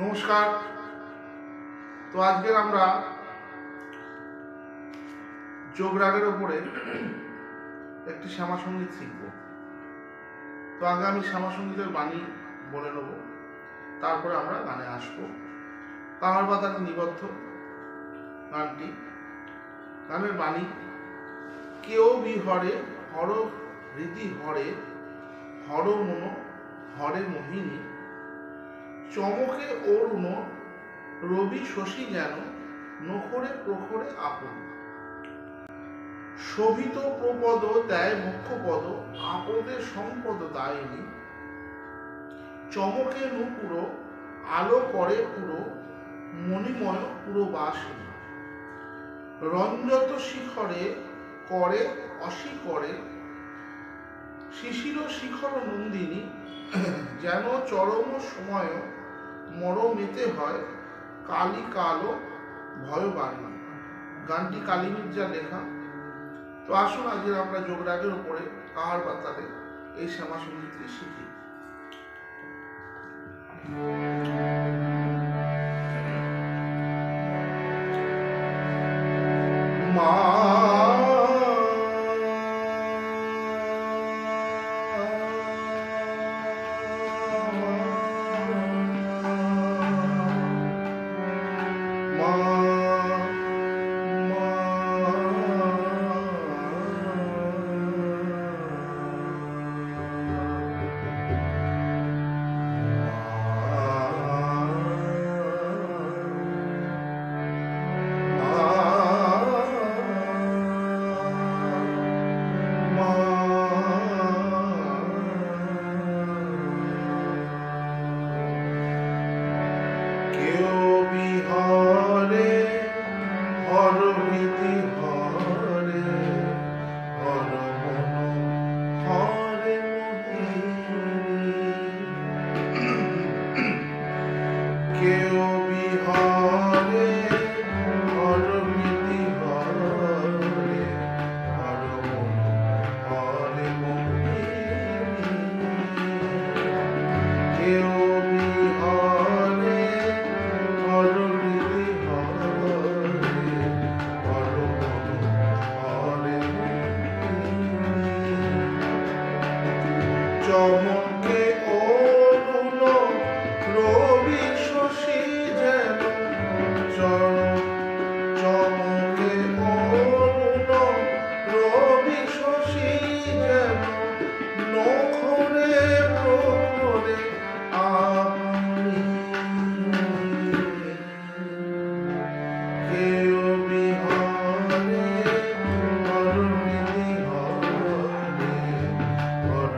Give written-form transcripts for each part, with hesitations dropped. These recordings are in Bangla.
নমস্কার। তো আজকের আমরা যোগ রাগের উপরে একটি শ্যামা সঙ্গীত শিখব। তো আগে আমি শ্যামা সঙ্গীতের বাণী বলে নেব, তারপরে আমরা গানে আসবো। কাহার বাতার নিবদ্ধ গানটি। গানের বাণী: কেউ বিহরে হর হৃদি হরে, হর মন হরে মোহিনী, চমকে অরুণ রবি শশী যেন নখরে প্রখরে আপন, শোভিত প্রপদ দেয় মুখ্যপদ, আপদে সম্পদ দায়নি, চমকে নুপুর আলো করে পুরো, মণিময় পুরো বাসিনী, রঞ্জত শিখরে করে অশিকরে, শিশির শিখর নন্দিনী, যেন চরম সময় মরমেতে হয়, কালী কালো ভয় বাণী। গানটি কালী মির্জার লেখা। তো আসুন আজকে আমরা যোগরাগের উপরে কাহার বাতারে এই শ্যামা সঙ্গীতটি শিখি। মা চমকে অরুণ রবি শশী যেন, চমকে অরুণ রবি শশী যেন নখরে প্রখরে আপনি, কেউ বিহরে হর হৃদি হরে, হর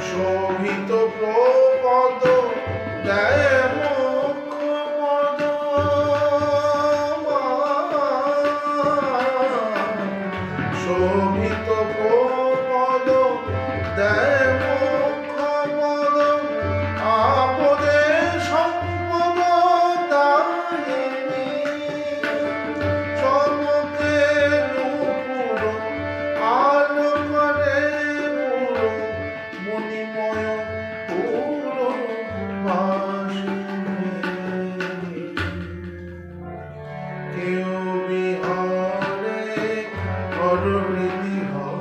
শোভিত প্রপদ দেয় মুখ্যপদ, শোভিত প্রপদ দেয় মুখ্যপদ, আপদে সম্পদ দায়িনী, চমকে নুপুর আলো করে পুরো, মণিময় পুরো বাসিনী, কেউ বিহরে হর হৃদি হরে।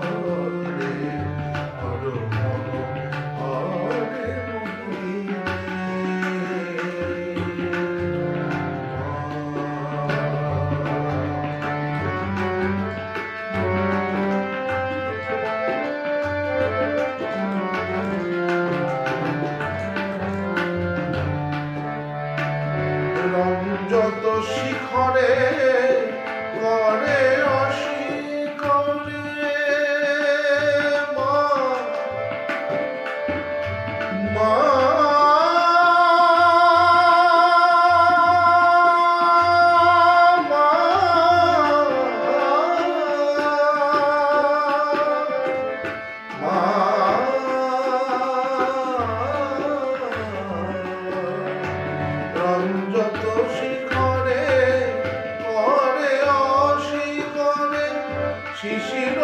শিশির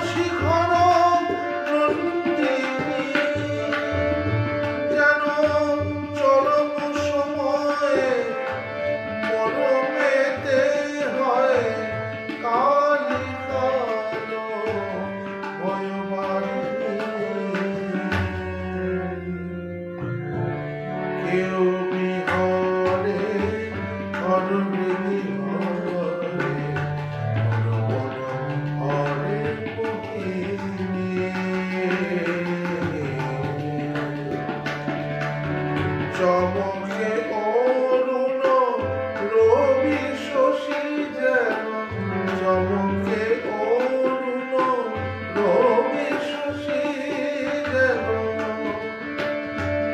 শিখর নন্দিনী যেন চরম সময়ে মরমেতে হয় কালি কালো কেউ বিহরে হরবৃদি হরে হরে মোহিনী চমকে অরুণ রবি শশী যেন চমকে অরুণ রবি শশী যেন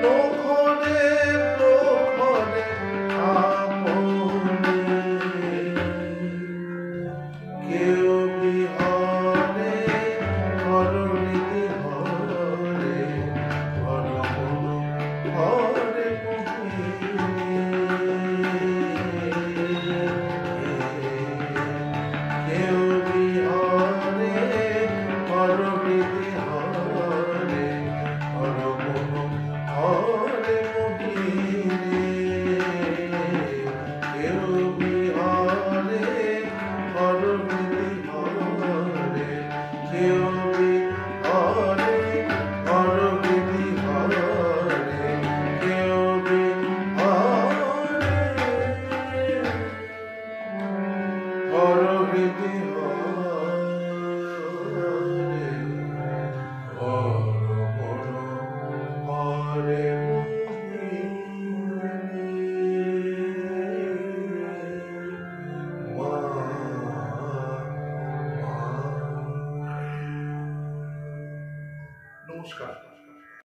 লোখনে লোখনে আপনি কেউ বিহরে হরবৃদি হরে হরে মোহিনী কেউ বিহরে হরবৃদি হরে হরে মোহিনী কেউ বিহরে হরবৃদি হরে কেউ বিহরে হরবৃদি হরে কেউ বিহরে হরবৃদি হরে হরে নমস্কার।